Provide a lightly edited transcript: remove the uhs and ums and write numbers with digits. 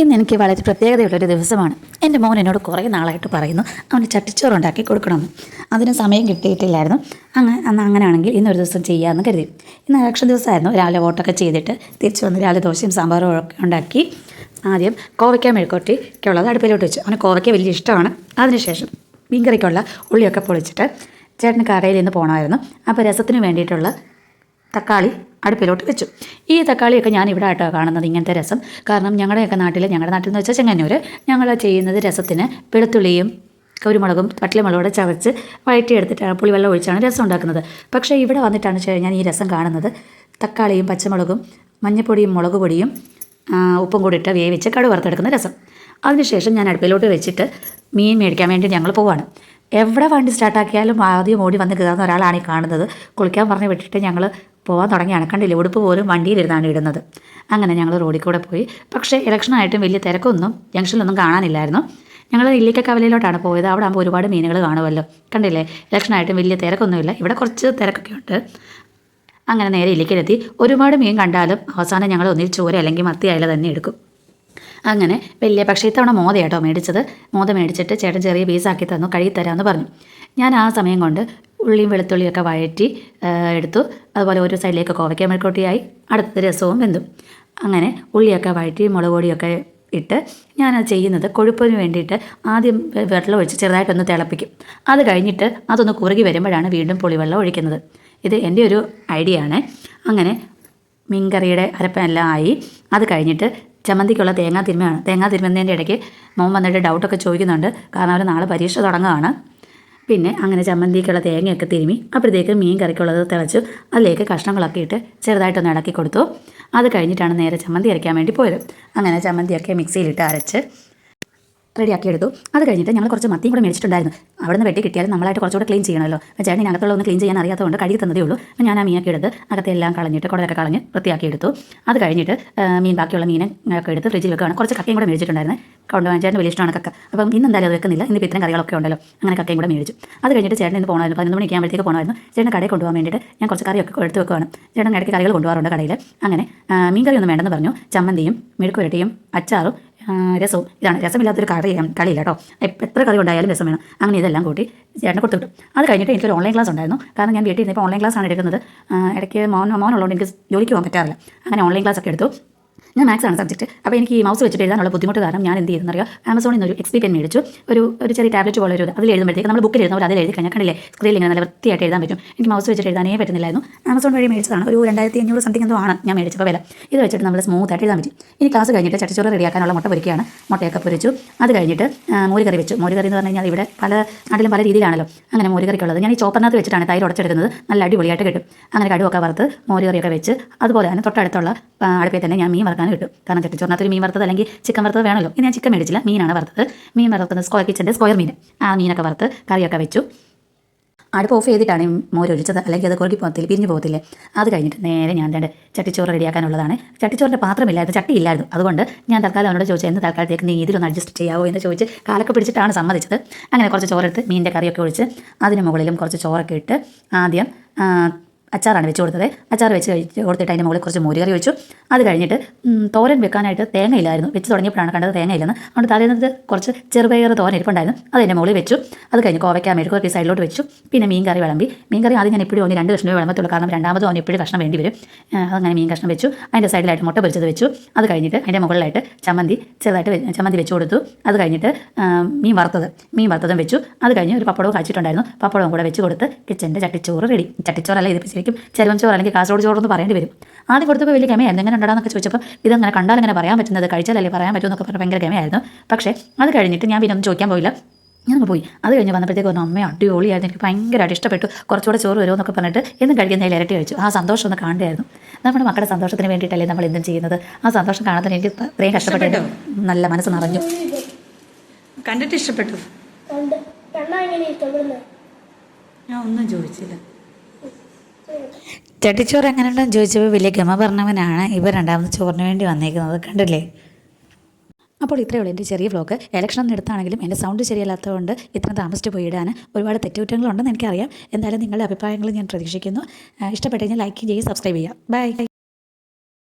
ഇന്ന് എനിക്ക് വളരെ പ്രത്യേകതയുള്ളൊരു ദിവസമാണ്. എൻ്റെ മോൻ എന്നോട് കുറേ നാളായിട്ട് പറയുന്നു അവന് ചട്ടിച്ചോറ് ഉണ്ടാക്കി കൊടുക്കണമെന്ന്. അതിന് സമയം കിട്ടിയിട്ടില്ലായിരുന്നു. അങ്ങനെയാണെങ്കിൽ ഇന്നൊരു ദിവസം ചെയ്യാമെന്ന് കരുതി. ഇന്ന് ഇലക്ഷൻ ദിവസമായിരുന്നു. രാവിലെ വോട്ടൊക്കെ ചെയ്തിട്ട് തിരിച്ച് വന്ന് രാവിലെ ദോശയും സാമ്പാറും ഒക്കെ ഉണ്ടാക്കി ആദ്യം കോവയ്ക്ക മെഴുക്കുവരട്ടിക്കുള്ളത് അടുപ്പിലോട്ട് വെച്ചു. അവന് കോവയ്ക്ക വലിയ ഇഷ്ടമാണ്. അതിനുശേഷം മീൻകറിക്കുള്ള ഉള്ളിയൊക്കെ പൊളിച്ചിട്ട് ചേട്ടന് കടയിൽ നിന്ന് പോകണമായിരുന്നു. അപ്പോൾ രസത്തിന് വേണ്ടിയിട്ടുള്ള തക്കാളി അടുപ്പിലോട്ട് വെച്ചു. ഈ തക്കാളിയൊക്കെ ഞാൻ ഇവിടെ ആയിട്ടോ കാണുന്നത് ഇങ്ങനത്തെ രസം. കാരണം ഞങ്ങളുടെ നാട്ടിൽ എന്ന് വെച്ചാൽ ചെങ്ങന്നൂർ, ഞങ്ങൾ ചെയ്യുന്നത് രസത്തിന് വെളുത്തുള്ളിയും കുരുമുളകും പട്ടിലമുളകൂടെ ചവച്ച് വഴറ്റിയെടുത്തിട്ടാണ് പുളിവെള്ളം ഒഴിച്ചാണ് രസം ഉണ്ടാക്കുന്നത്. പക്ഷേ ഇവിടെ വന്നിട്ടാണ് ഞാൻ ഈ രസം കാണുന്നത് തക്കാളിയും പച്ചമുളകും മഞ്ഞൾപ്പൊടിയും മുളക് പൊടിയും ഉപ്പും കൂടി ഇട്ട് വേവിച്ച് കടുക് വറുത്തെടുക്കുന്ന രസം. അതിനുശേഷം ഞാൻ അടുപ്പിലോട്ട് വെച്ചിട്ട് മീൻ മേടിക്കാൻ വേണ്ടി ഞങ്ങൾ പോവാണ്. എവിടെ വണ്ടി സ്റ്റാർട്ടാക്കിയാലും ആദ്യം ഓടി വന്ന് കയറുന്ന ഒരാളാണ് ഈ കാണുന്നത്. കുളിക്കാൻ പറഞ്ഞ് വിട്ടിട്ട് ഞങ്ങൾ പോകാൻ തുടങ്ങിയാണ്. കണ്ടില്ല, ഉടുപ്പ് പോലും വണ്ടിയിലിരുന്നാണ് ഇടുന്നത്. അങ്ങനെ ഞങ്ങൾ റോഡിൽ കൂടെ പോയി. പക്ഷേ ഇലക്ഷനായിട്ടും വലിയ തിരക്കൊന്നും ജംഗ്ഷനിലൊന്നും കാണാനില്ലായിരുന്നു. ഞങ്ങൾ ഇല്ലിക്കക്കവലയിലോട്ടാണ് പോയത്. അവിടെ ആകുമ്പോൾ ഒരുപാട് മീനുകൾ കാണുമല്ലോ. കണ്ടില്ലേ, ഇലക്ഷനായിട്ടും വലിയ തിരക്കൊന്നുമില്ല. ഇവിടെ കുറച്ച് തിരക്കൊക്കെ ഉണ്ട്. അങ്ങനെ നേരെ ഇല്ലിക്കലെത്തി. ഒരുപാട് മീൻ കണ്ടാലും അവസാനം ഞങ്ങൾ ഒന്നിൽ ചൂര അല്ലെങ്കിൽ മത്തി അയല തന്നെ എടുക്കും. അങ്ങനെ വലിയ, പക്ഷേ ഇത്തവണ മോതയാട്ടോ മേടിച്ചത്. മോത മേടിച്ചിട്ട് ചേട്ടൻ ചെറിയ പീസാക്കി തന്നു, കഴുകി തരാമെന്ന് പറഞ്ഞു. ഞാൻ ആ സമയം കൊണ്ട് ഉള്ളിയും വെളുത്തുള്ളിയൊക്കെ വഴറ്റി എടുത്തു. അതുപോലെ ഒരു സൈഡിലേക്ക് കോവയ്ക്ക മെഴുക്കുവരട്ടിയായി, അടുത്ത രസവും വെന്തു. അങ്ങനെ ഉള്ളിയൊക്കെ വഴറ്റി മുളക് പൊടിയൊക്കെ ഇട്ട് ഞാനത് ചെയ്യുന്നത് കൊഴുപ്പിന് വേണ്ടിയിട്ട് ആദ്യം വെള്ളം ഒഴിച്ച് ചെറുതായിട്ടൊന്ന് തിളപ്പിക്കും. അത് കഴിഞ്ഞിട്ട് അതൊന്ന് കുറുകി വരുമ്പോഴാണ് വീണ്ടും പുളിവെള്ളം ഒഴിക്കുന്നത്. ഇത് എൻ്റെ ഒരു ഐഡിയ ആണ്. അങ്ങനെ മീൻകറിയുടെ അരപ്പെല്ലാം ആയി. അത് കഴിഞ്ഞിട്ട് ചമ്മന്തിക്കുള്ള തേങ്ങാ തിരുമുന്നതിൻ്റെ ഇടയ്ക്ക് മോൻ വന്നിട്ട് ഡൗട്ടൊക്കെ ചോദിക്കുന്നുണ്ട്. കാരണം അവർ നാളെ പരീക്ഷ തുടങ്ങുകയാണ്. പിന്നെ അങ്ങനെ ചമ്മന്തിക്കുള്ള തേങ്ങയൊക്കെ തിരുമി അപ്പോഴത്തേക്ക് മീൻ കറിക്കുള്ളത് തിളച്ചു. അതിലേക്ക് കഷ്ണങ്ങളൊക്കെ ഇട്ട് ചെറുതായിട്ടൊന്ന് ഇളക്കി കൊടുത്തു. അത് കഴിഞ്ഞിട്ടാണ് നേരെ ചമ്മന്തി അരയ്ക്കാൻ വേണ്ടി പോയത്. അങ്ങനെ ചമ്മന്തിയൊക്കെ മിക്സിയിലിട്ട് അരച്ച് റെഡിയാക്കി എടുത്തു. അത് കഴിഞ്ഞിട്ട് ഞങ്ങൾ കുറച്ച് മത്തിയും കൂടെ മേടിച്ചിട്ടുണ്ടായിരുന്നു. അവിടെ നിന്ന് വെട്ടി കിട്ടിയാലും നമ്മളായിട്ട് കുറച്ചുകൂടെ ക്ലീൻ ചെയ്യണമല്ലോ. ചേട്ടൻ ഇതിനകത്തുള്ള ഒന്ന് ക്ലീൻ ചെയ്യാൻ അറിയാത്തതുകൊണ്ട് കഴുകി തന്നതേ ഉള്ളൂ. ഞാൻ ആ മീനൊക്കെ എടുത്ത് അകത്തെല്ലാം കളഞ്ഞിട്ട് കുടയൊക്കെ കളഞ്ഞ് വൃത്തിയാക്കി എടുത്തു. അത് കഴിഞ്ഞിട്ട് ബാക്കിയുള്ള മീനൊക്കെ എടുത്ത് ഫ്രിഡ്ജിൽ വെക്കുകയാണ്. കുറച്ച് കക്കയും കൂടെ മേടിച്ചിട്ടുണ്ടായിരുന്നു. കൊണ്ടുപോകാൻ ചേട്ടന് വലിയ ഇഷ്ടമാണ് കക്ക. അപ്പം ഇന്ന് എന്തായാലും അത് വെക്കുന്നില്ല. ഇന്നിപ്പോൾ ഇത്രയും കറികളൊക്കെ ഉണ്ടല്ലോ. അങ്ങനെ കക്കയും കൂടെ മേടിച്ചു. അത് കഴിഞ്ഞിട്ട് ചേട്ടൻ ഇന്ന് പോകണമായിരുന്നു. 11 മണിക്കാകുമ്പോഴത്തേക്ക് പോകണമായിരുന്നു. ചേട്ടൻ കടയിൽ കൊണ്ടുപോകാൻ വേണ്ടിയിട്ട് ഞാൻ കുറച്ച് കറിയൊക്കെ എടുത്ത് വെക്കുകയാണ്. ചേട്ടൻ ഇടയ്ക്ക് കറികൾ കൊണ്ടുപോകാറുണ്ട് കടയിൽ. അങ്ങനെ മീൻ കറി ഒന്നും വേണ്ടെന്ന് പറഞ്ഞു. ചമ്മന്തിയും മെഴുക്കുവരട്ടിയും അച്ചാറും രസവും. ഇതാണ് രസമില്ലാത്തൊരു കളിയില്ല കേട്ടോ. എത്ര കറി ഉണ്ടായാലും രസം വേണം. അങ്ങനെ ഇതെല്ലാം കൂട്ടി ചേട്ടനെ കൊടുത്തു വിട്ടു. അത് കഴിഞ്ഞിട്ട് എനിക്കൊരു ഓൺലൈൻ ക്ലാസ് ഉണ്ടായിരുന്നു. കാരണം ഞാൻ വീട്ടിൽ ഇരുന്നപ്പോൾ ഓൺലൈൻ ക്ലാസ്സാണ് എടുക്കുന്നത്. ഇടയ്ക്ക് മോനുള്ളതുകൊണ്ട് എനിക്ക് ജോലിക്ക് പോകാൻ പറ്റാറില്ല. അങ്ങനെ ഓൺലൈൻ ക്ലാസ് ഒക്കെ എടുത്തു. ഞാൻ മാത്സാണ് സബ്ജക്റ്റ്. അപ്പോൾ എനിക്ക് ഈ മൗസ് വെച്ചിട്ട് എഴുതാനുള്ള ബുദ്ധിമുട്ട് കാരണം ഞാൻ എന്ത് ചെയ്തെന്ന് അറിയാം, ആമസോണിൽ നിന്ന് ഒരു XP പെൻ മേടിച്ചു. ഒരു ചെറിയ ടാബ്ലറ്റ് പോലെ ഒരു അതിൽ എഴുതുമ്പോഴത്തേക്ക് നമ്മൾ ബുക്കിൽ എഴുതുന്ന പോലെ അതിൽ എഴുതി കഴിഞ്ഞാൽ കണ്ടില്ലേ സ്ക്രീനിൽ ഇങ്ങനെ നല്ല വൃത്തിയായിട്ട് എഴുതാൻ പറ്റും. എനിക്ക് മൗസ് വെച്ചിട്ട് എഴുതാനേ പറ്റുന്നില്ലായിരുന്നു. ആമസോൺ വഴി മേടിച്ചതാണ്. ഒരു 2500 സംതിങ് എന്തോ ആണ് ഞാൻ മേടിച്ചപ്പോൾ വില. ഇത് വെച്ചിട്ട് നമ്മൾ സ്മൂത്തായിട്ട് എഴുതാൻ പറ്റും. ഇനി ക്ലാസ് കഴിഞ്ഞിട്ട് ചട്ടിച്ചോറ് റെഡിയാക്കാനുള്ള മുട്ട പൊരിക്കുകയാണ്. മുട്ടയൊക്കെ പൊരിച്ചു. അത് കഴിഞ്ഞിട്ട് മോരുകറി വെച്ചു. മോരുകറി എന്ന് പറഞ്ഞു കഴിഞ്ഞാൽ ഇവിടെ പല നാട്ടിലും പല രീതിയിലാണല്ലോ. അങ്ങനെ മോരുകറിക്കുള്ളത് ഞാൻ ഈ ചോപ്പറിനകത്ത് വെച്ചിട്ടാണ് തൈര് ഉടച്ചെടുക്കുന്നത്. നല്ല അടിപൊളിയായിട്ട് കിട്ടും. അങ്ങനെ കടുവൊക്കെ വറുത്ത് മോരുകറിയൊക്കെ വെച്ച് അതുപോലെ തന്നെ തൊട്ടടുത്തുള്ള അടുപ്പിൽ തന്നെ ഞാൻ മീൻ വറുക്കാൻ കിട്ടും. കാരണം ചട്ടിച്ചോറിനകത്തൊരു മീൻ വറുത്തത് അല്ലെങ്കിൽ ചിക്കൻ വറുത്തത് വേണമല്ലോ. ഇത് ഞാൻ ചിക്കൻ മേടിച്ചില്ല, മീനാണ് വറുത്തത്. മീൻ വറുത്തത് സ്ക്വയർ മീൻ. ആ മീനൊക്കെ വറുത്ത് കറിയൊക്കെ വെച്ചു. അടുപ്പ് ഓഫ് ചെയ്തിട്ടാണ് മോരൊഴിച്ചത്, അല്ലെങ്കിൽ അത് കുറുകി പോകത്തില്ല, പിരിഞ്ഞു പോകത്തില്ലേ. അത് കഴിഞ്ഞിട്ട് നേരെ ഞാൻ ചട്ടിച്ചോറ് റെഡിയാക്കാനുള്ളതാണ്. ചട്ടിച്ചോറിൻ്റെ പാത്രമില്ലായിരുന്നു, ചട്ടിയില്ലായിരുന്നു. അതുകൊണ്ട് ഞാൻ തൽക്കാലം അവനോട് ചോദിച്ചു എന്ന് തൽക്കാലത്തേക്ക് നീ ഇതിലൊന്ന് അഡ്ജസ്റ്റ് ചെയ്യാവോ എന്ന് ചോദിച്ച് കാലൊക്കെ പിടിച്ചിട്ടാണ് സമ്മതിച്ചത്. അങ്ങനെ കുറച്ച് ചോറെടുത്ത് മീനിൻ്റെ കറിയൊക്കെ ഒഴിച്ച് അതിന് മുകളിലും കുറച്ച് ചോറൊക്കെ ഇട്ട് ആദ്യം അച്ചാറാണ് വെച്ച് കൊടുത്തത്. അച്ചാർ വെച്ച് കൊടുത്തിട്ട് അതിൻ്റെ മുകളിൽ കുറച്ച് മോരുകറി ഒഴിച്ചു. അത് കഴിഞ്ഞിട്ട് തോരൻ വെക്കാനായിട്ട് തേങ്ങയില്ലായിരുന്നു. വെച്ച് തുടങ്ങിയപ്പോഴാണ് കണ്ടത് തേങ്ങയില്ലെന്ന്. അതുകൊണ്ട് തലേന്നത് കുറച്ച് ചെറുപയർ തോരൻ ഇരിപ്പുണ്ടായിരുന്നു. അതിൻ്റെ മുകളിൽ വെച്ചു. അത് കഴിഞ്ഞ് കോവയ്ക്ക മെഴുക്കുവരട്ടി സൈഡിലോട്ട് വെച്ചു. പിന്നെ മീൻ കറി വിളമ്പി. മീൻ കറി ആദ്യം ഞാൻ എപ്പോഴും ഒന്ന് 2 കഷ്ണമേ വിളമ്പത്തുള്ളൂ. കാരണം രണ്ടാമതും അവന് എപ്പോഴും കഷ്ണം വേണ്ടി വരും. അങ്ങനെ മീൻ കഷ്ണം വെച്ചു. അതിൻ്റെ സൈഡിലായിട്ട് മുട്ട പൊരിച്ചത് വെച്ചു. അത് കഴിഞ്ഞിട്ട് അതിൻ്റെ മുകളിലായിട്ട് ചമ്മന്തി വെച്ച് കൊടുത്തു. അത് കഴിഞ്ഞിട്ട് മീൻ വറുത്തതും വെച്ചു. അത് കഴിഞ്ഞ് ഒരു പപ്പടവും കാച്ചിട്ടുണ്ടായിരുന്നു. പപ്പടവും കൂടെ വെച്ച് കൊടുത്ത് കിച്ചൻ്റെ ചട്ടിച്ചോറ് റെഡി. ചട്ടിച്ചോറല്ല, ഇത് ശരിക്കും ചെറുവൻ ചോറ് അല്ലെങ്കിൽ കാസർഗോഡ് ചോറെന്ന് പറയേണ്ടി വരും. ആദ്യം കൊടുത്തപ്പോൾ വലിയ ഗമയായിരുന്നു. എങ്ങനെ ഉണ്ടാകാന്നൊക്കെ ചോദിച്ചപ്പോൾ ഇതങ്ങനെ കണ്ടാലിങ്ങനെ പറയാൻ പറ്റുന്നത്, കഴിച്ചാലല്ലേ പറയാൻ പറ്റുമെന്നൊക്കെ പറഞ്ഞാൽ ഭയങ്കര ഗമയായിരുന്നു. പക്ഷേ അത് കഴിഞ്ഞിട്ട് ഞാൻ പിന്നെ ഒന്നും ചോദിക്കാൻ പോയില്ല. ഞാനങ്ങ് പോയി. അത് കഴിഞ്ഞ് വന്നപ്പോഴത്തേക്ക് പറഞ്ഞു അമ്മ അടിപൊളിയായിരുന്നു, എനിക്ക് ഭയങ്കരമായിട്ട് ഇഷ്ടപ്പെട്ടു, കുറച്ചുകൂടെ ചോറ് വരുമോ എന്നൊക്കെ പറഞ്ഞിട്ട് എന്നും കഴിക്കുന്നതിൽ ഇരട്ടി കഴിച്ചു. ആ സന്തോഷം ഒന്ന് കാണുകയായിരുന്നു. നമ്മുടെ മക്കളുടെ സന്തോഷത്തിന് വേണ്ടിയിട്ടല്ലേ നമ്മൾ എന്തും ചെയ്യുന്നത്. ആ സന്തോഷം കാണാൻ എനിക്ക് ഇത്രയും കഷ്ടപ്പെട്ടു. നല്ല മനസ്സ് നിറഞ്ഞു. കണ്ടിട്ട് ഇഷ്ടപ്പെട്ടു. ഞാൻ ഒന്നും ചോദിച്ചില്ല. ചട്ടിച്ചോറ് എങ്ങനെയുണ്ടെന്ന് ചോദിച്ചപ്പോൾ വലിയ ഗമ പറഞ്ഞവനാണ് ഇവർ രണ്ടാമത് ചോറിന് വേണ്ടി വന്നേക്കുന്നത്. കണ്ടില്ലേ? അപ്പോൾ ഇത്രയേ ഉള്ളൂ എൻ്റെ ചെറിയ വ്ലോഗ്. ഇലക്ഷനൊന്നും എടുത്താണെങ്കിലും എൻ്റെ സൗണ്ട് ശരിയല്ലാത്തതുകൊണ്ട് ഇത്ര താമസിച്ച് പോയി ഇടാൻ ഒരുപാട് തെറ്റുകുറ്റങ്ങളുണ്ടെന്ന് എനിക്കറിയാം. എന്തായാലും നിങ്ങളുടെ അഭിപ്രായങ്ങൾ ഞാൻ പ്രതീക്ഷിക്കുന്നു. ഇഷ്ടപ്പെട്ടു കഴിഞ്ഞാൽ ലൈക്ക് ചെയ്യുക, സബ്സ്ക്രൈബ് ചെയ്യുക. ബൈ.